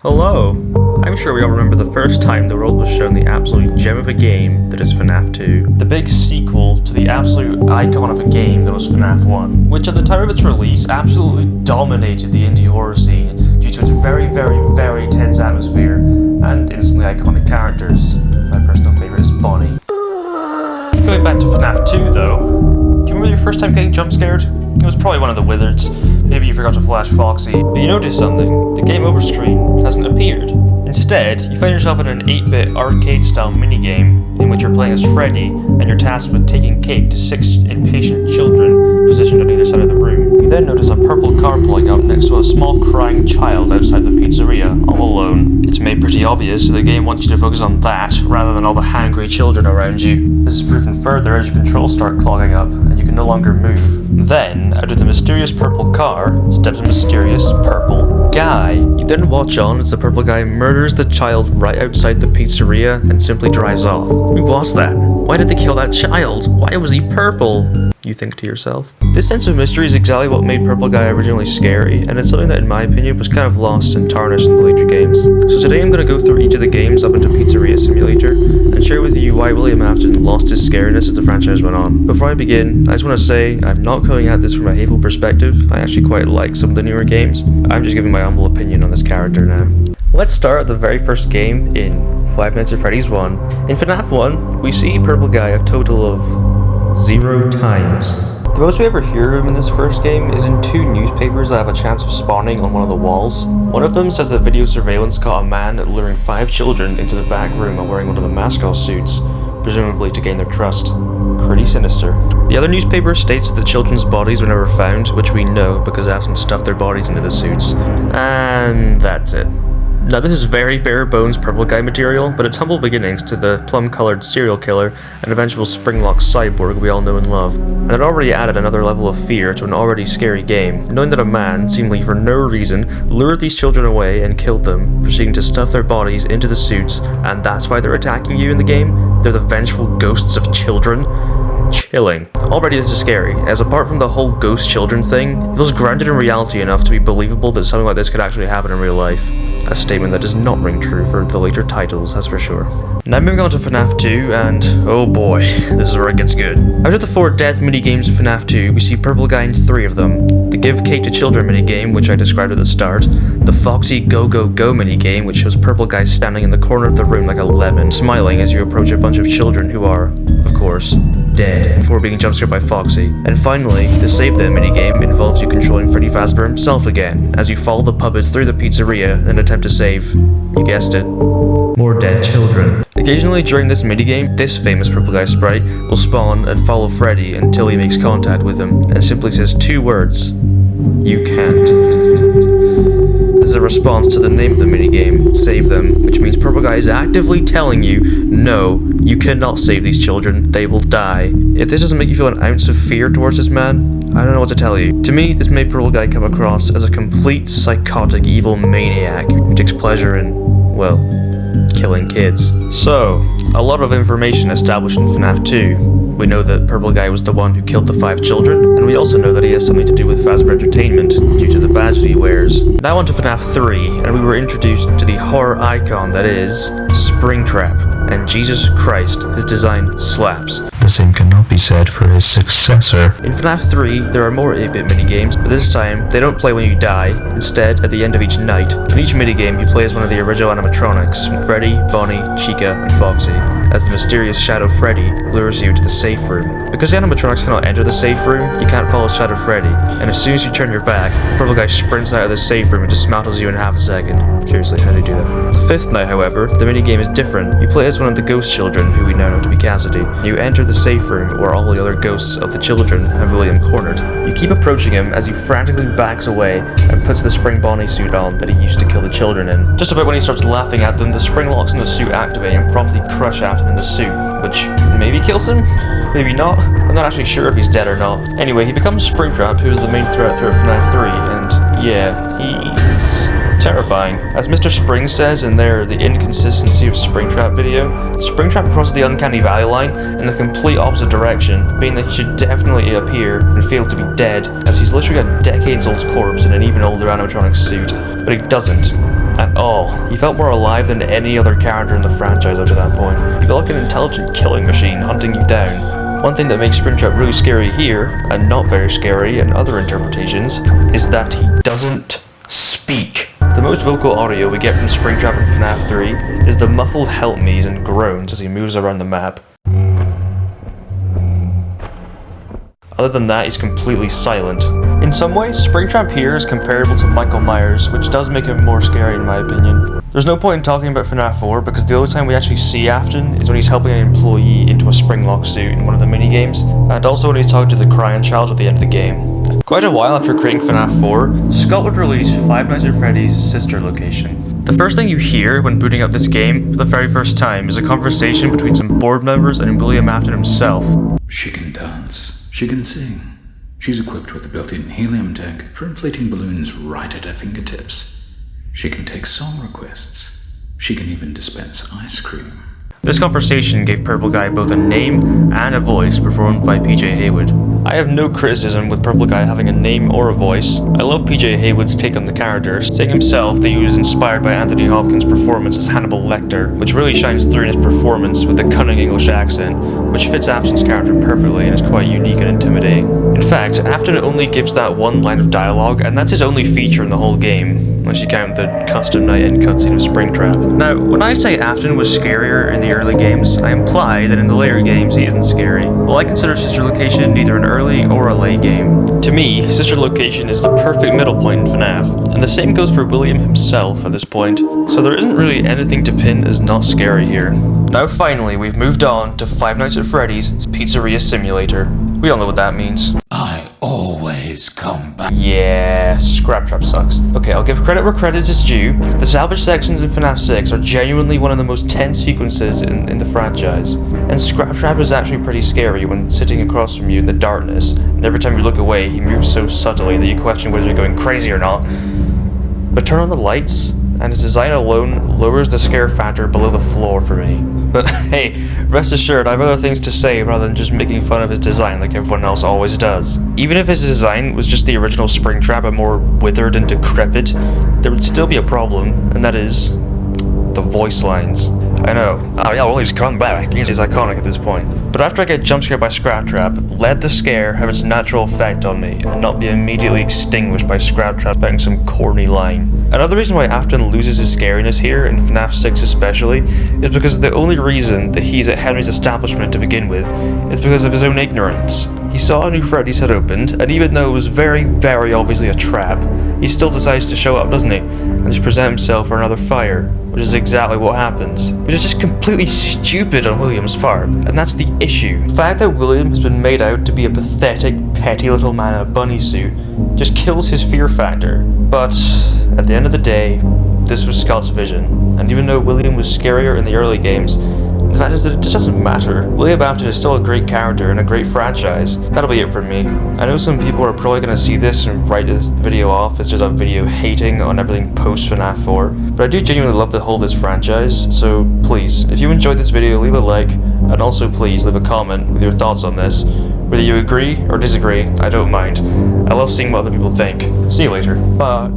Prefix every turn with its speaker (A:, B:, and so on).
A: Hello! I'm sure we all remember the first time the world was shown the absolute gem of a game that is Fnaf 2. The big sequel to the absolute icon of a game that was Fnaf 1, which at the time of its release absolutely dominated the indie horror scene due to its very tense atmosphere and instantly iconic characters. My personal favourite is Bonnie. Going back to Fnaf 2 though, do you remember your first time getting jump scared? It was probably one of the Wizards. Maybe you forgot to flash Foxy. But you noticed something. The game over screen hasn't appeared. Instead, you find yourself in an 8-bit arcade-style minigame in which you're playing as Freddy and you're tasked with taking cake to 6 impatient children positioned on either side of the room. You then notice a purple car pulling up next to a small crying child outside the pizzeria, all alone. It's made pretty obvious, so the game wants you to focus on that rather than all the hangry children around you. This is proven further as your controls start clogging up and you can no longer move. Then, out of the mysterious purple car, steps a mysterious purple guy. You then watch on as the purple guy murders the child right outside the pizzeria and simply drives off. Who was that? Why did they kill that child? Why was he purple? You think to yourself. This sense of mystery is exactly what made Purple Guy originally scary, and it's something that in my opinion was kind of lost and tarnished in the later games. So today I'm going to go through each of the games up into Pizzeria Simulator, and share with you why William Afton lost his scariness as the franchise went on. Before I begin, I just want to say, I'm not coming at this from a hateful perspective. I actually quite like some of the newer games. I'm just giving my humble opinion on this character now. Let's start at the very first game in Five Nights at Freddy's 1. In FNAF 1, we see Purple Guy a total of 0 times. The most we ever hear of him in this first game is in 2 newspapers that have a chance of spawning on one of the walls. One of them says that video surveillance caught a man luring 5 children into the back room while wearing one of the mascot suits, presumably to gain their trust. Pretty sinister. The other newspaper states that the children's bodies were never found, which we know because Afton stuffed their bodies into the suits. And that's it. Now this is very bare bones Purple Guy material, but it's humble beginnings to the plum-coloured serial killer and eventual spring-locked cyborg we all know and love. And it already added another level of fear to an already scary game, knowing that a man, seemingly for no reason, lured these children away and killed them, proceeding to stuff their bodies into the suits, and that's why they're attacking you in the game? They're the vengeful ghosts of children? Chilling. Already this is scary, as apart from the whole ghost children thing, it feels grounded in reality enough to be believable that something like this could actually happen in real life. A statement that does not ring true for the later titles, that's for sure. Now moving on to FNAF 2, and oh boy, this is where it gets good. Out of the 4 death minigames in FNAF 2, we see Purple Guy in 3 of them. The Give Cake to Children minigame, which I described at the start, the Foxy Go Go Go minigame, which shows Purple Guy standing in the corner of the room like a lemon, smiling as you approach a bunch of children who are, of course, dead before being jumpscared by Foxy. And finally, the Save Them minigame involves you controlling Freddy Fazbear himself again, as you follow the puppets through the pizzeria and attempt to save, you guessed it, more dead children. Occasionally during this minigame, this famous Purple Guy sprite will spawn and follow Freddy until he makes contact with him, and simply says 2 words, "You can't." This is a response to the name of the minigame, Save Them, which means Purple Guy is actively telling you, no, you cannot save these children, they will die. If this doesn't make you feel an ounce of fear towards this man, I don't know what to tell you. To me, this made Purple Guy come across as a complete psychotic evil maniac who takes pleasure in, well, killing kids. So, a lot of information established in FNAF 2. We know that Purple Guy was the one who killed the 5 children, and we also know that he has something to do with Fazbear Entertainment due to the badge that he wears. Now on to FNAF 3, and we were introduced to the horror icon that is Scraptrap, and Jesus Christ, his design slaps. The same cannot be said for his successor. In FNAF 3, there are more 8-bit minigames, but this time, they don't play when you die. Instead, at the end of each night, in each minigame, you play as one of the original animatronics, Freddy, Bonnie, Chica, and Foxy, as the mysterious Shadow Freddy lures you to the safe room. Because the animatronics cannot enter the safe room, you can't follow Shadow Freddy, and as soon as you turn your back, Purple Guy sprints out of the safe room and dismantles you in half a second. Seriously, how do you do that? The 5th night, however, the minigame is different. You play as one of the ghost children, who we now know to be Cassidy. You enter the safe room where all the other ghosts of the children have William cornered. You keep approaching him as he frantically backs away and puts the spring Bonnie suit on that he used to kill the children in. Just about when he starts laughing at them, the spring locks in the suit activate and promptly crush Afton in the suit, which maybe kills him? Maybe not? I'm not actually sure if he's dead or not. Anyway, he becomes Scraptrap, who is the main threat throughout FNAF 3, and yeah, he's terrifying. As Mr. Spring says in their The Inconsistency of Scraptrap video, Scraptrap crosses the uncanny valley line in the complete opposite direction, being that he should definitely appear and fail to be dead, as he's literally a decades-old corpse in an even older animatronic suit, but he doesn't. At all. He felt more alive than any other character in the franchise up to that point. He felt like an intelligent killing machine hunting you down. One thing that makes Scraptrap really scary here, and not very scary in other interpretations, is that he doesn't speak. The most vocal audio we get from Scraptrap in FNAF 3 is the muffled help me's and groans as he moves around the map. Other than that, he's completely silent. In some ways, Scraptrap here is comparable to Michael Myers, which does make him more scary in my opinion. There's no point in talking about FNAF 4 because the only time we actually see Afton is when he's helping an employee into a springlock suit in one of the minigames, and also when he's talking to the crying child at the end of the game. Quite a while after creating FNAF 4, Scott would release Five Nights at Freddy's sister location. The first thing you hear when booting up this game for the very first time is a conversation between some board members and William Afton himself.
B: She can dance. She can sing. She's equipped with a built-in helium tank for inflating balloons right at her fingertips. She can take song requests. She can even dispense ice cream.
A: This conversation gave Purple Guy both a name and a voice performed by PJ Haywood. I have no criticism with Purple Guy having a name or a voice. I love PJ Haywood's take on the character, saying himself that he was inspired by Anthony Hopkins' performance as Hannibal Lecter, which really shines through in his performance with the cunning English accent, which fits Afton's character perfectly and is quite unique and intimidating. In fact, Afton only gives that one line of dialogue, and that's his only feature in the whole game, unless you count the custom night end cutscene of Scraptrap. Now, when I say Afton was scarier in the early games, I imply that in the later games he isn't scary. Well, I consider Sister Location neither an early or a late game. To me, Sister Location is the perfect middle point in FNAF, and the same goes for William himself at this point, so there isn't really anything to pin as not scary here. Now finally, we've moved on to Five Nights at Freddy's Pizzeria Simulator. We all know what that means.
B: I always come back.
A: Yeah, Scraptrap sucks. Okay, I'll give credit where credit is due. The salvage sections in FNAF 6 are genuinely one of the most tense sequences in the franchise. And Scraptrap is actually pretty scary when sitting across from you in the darkness, and every time you look away, he moves so subtly that you question whether you're going crazy or not. But turn on the lights, and his design alone lowers the scare factor below the floor for me. But hey, rest assured, I have other things to say rather than just making fun of his design like everyone else always does. Even if his design was just the original Scraptrap but more withered and decrepit, there would still be a problem, and that is the voice lines. I know, I'll always come back, he's iconic at this point. But after I get jumpscared by Scraptrap, let the scare have its natural effect on me, and not be immediately extinguished by Scraptrap spouting some corny line. Another reason why Afton loses his scariness here, in FNAF 6 especially, is because the only reason that he's at Henry's establishment to begin with is because of his own ignorance. He saw a new Freddy's had opened, and even though it was very, very obviously a trap, he still decides to show up, doesn't he? And just present himself for another fire, which is exactly what happens. Which is just completely stupid on William's part, and that's the issue. The fact that William has been made out to be a pathetic, petty little man in a bunny suit just kills his fear factor. But at the end of the day, this was Scott's vision, and even though William was scarier in the early games, the fact is that it just doesn't matter. William Afton is still a great character and a great franchise. That'll be it for me. I know some people are probably going to see this and write this video off as just a video hating on everything post FNAF 4, but I do genuinely love the whole of this franchise, so please, if you enjoyed this video, leave a like, and also please leave a comment with your thoughts on this. Whether you agree or disagree, I don't mind. I love seeing what other people think. See you later. Bye.